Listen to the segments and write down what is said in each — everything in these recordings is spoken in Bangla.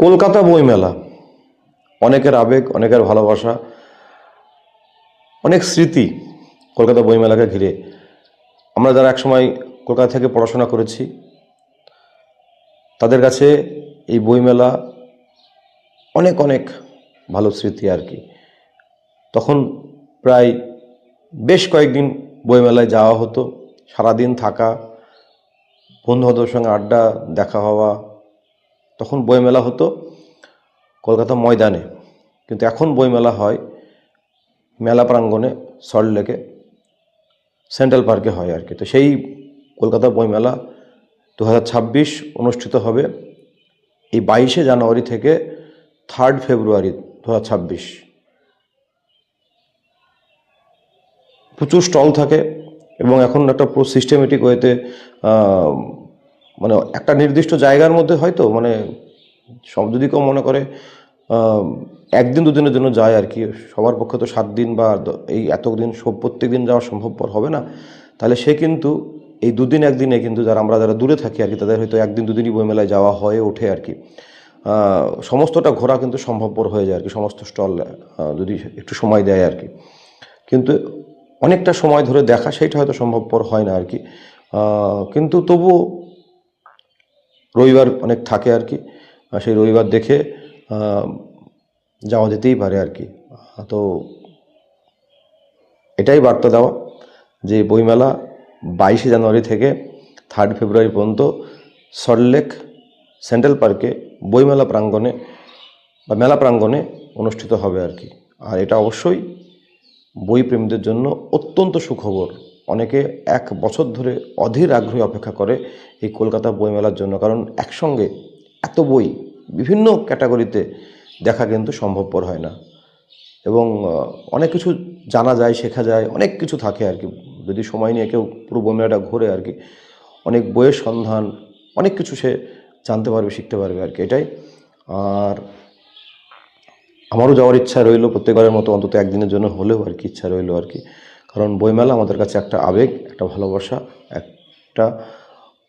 কলকাতা বইমেলা অনেকের আবেগ, অনেকের ভালোবাসা, অনেক স্মৃতি কলকাতা বইমেলাকে ঘিরে। আমরা যারা একসময় কলকাতা থেকে পড়াশোনা করেছি তাদের কাছে এই বইমেলা অনেক অনেক ভালো স্মৃতি আর কি। তখন প্রায় বেশ কয়েকদিন বইমেলায় যাওয়া হতো, সারাদিন থাকা, বন্ধুবান্ধবের সঙ্গে আড্ডা, দেখা হওয়া। তখন বইমেলা হতো কলকাতা ময়দানে, কিন্তু এখন বইমেলা হয় মেলা প্রাঙ্গণে, সল্টলেকে, সেন্ট্রাল পার্কে হয় আর কি। তো সেই কলকাতা বইমেলা 2026 অনুষ্ঠিত হবে এই 22শে জানুয়ারি থেকে 3 ফেব্রুয়ারি 2026। প্রচুর স্টল থাকে এবং এখন একটা পুরো সিস্টেমেটিক ওয়েতে মানে একটা নির্দিষ্ট জায়গার মধ্যে হয়তো মানে সব যদি কেউ মনে করে একদিন দুদিনের জন্য যায় আর কি, সবার পক্ষে তো 7 দিন বা এই এতদিন সব প্রত্যেক দিন যাওয়া সম্ভবপর হবে না। তাহলে সে কিন্তু এই দুদিন একদিনে কিন্তু যারা দূরে থাকি আর কি, তাদের হয়তো একদিন দুদিনই বইমেলায় যাওয়া হয়ে ওঠে আর কি। সমস্তটা ঘোরা কিন্তু সম্ভবপর হয়ে যায় আর কি, সমস্ত স্টল যদি একটু সময় দেয় আর কি। কিন্তু অনেকটা সময় ধরে দেখা সেইটা হয়তো সম্ভবপর হয় না আর কি। কিন্তু তবুও রবিবার অনেক থাকে আর কি, সেই রবিবার দেখে যাওয়া যেতেই পারে আর কি। তো এটাই বার্তা দেওয়া যে বইমেলা 22শে জানুয়ারি থেকে 3 ফেব্রুয়ারি পর্যন্ত সল্টলেক সেন্ট্রাল পার্কে বইমেলা প্রাঙ্গণে বা মেলা প্রাঙ্গণে অনুষ্ঠিত হবে আর কি। আর এটা অবশ্যই বই প্রেমীদের জন্য অত্যন্ত সুখবর। অনেকে 1 বছর ধরে অধীর আগ্রহে অপেক্ষা করে এই কলকাতা বইমেলার জন্য, কারণ একসঙ্গে এত বই বিভিন্ন ক্যাটাগরিতে দেখা কিন্তু সম্ভবপর হয় না। এবং অনেক কিছু জানা যায়, শেখা যায়, অনেক কিছু থাকে আর কি। যদি সময় নিয়ে কেউ পুরো বইমেলাটা ঘোরে আর কি, অনেক বইয়ের সন্ধান, অনেক কিছু সে জানতে পারবে, শিখতে পারবে আর কি, এটাই। আর আমারও যাওয়ার ইচ্ছা রইল প্রত্যেকবারের মতো, অন্তত একদিনের জন্য হলেও আর কি ইচ্ছা রইল আর কি। কারণ বইমেলা আমাদের কাছে একটা আবেগ, একটা ভালোবাসা, একটা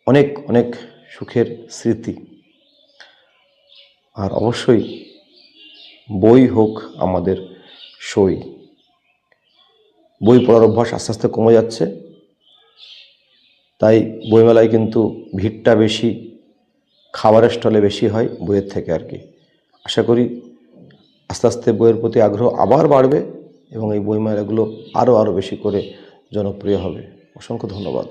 অনেক অনেক সুখের স্মৃতি। আর অবশ্যই বই হোক আমাদের সই। বই পড়ার অভ্যাস আস্তে আস্তে কমে যাচ্ছে, তাই বইমেলায় কিন্তু ভিড়টা বেশি, খাবারের স্টলে বেশি হয় বইয়ের থেকে আর কি। আশা করি আস্তে আস্তে বইয়ের প্রতি আগ্রহ আবার বাড়বে এবং এই বইমেলাগুলো আরও বেশি করে জনপ্রিয় হবে। অসংখ্য ধন্যবাদ।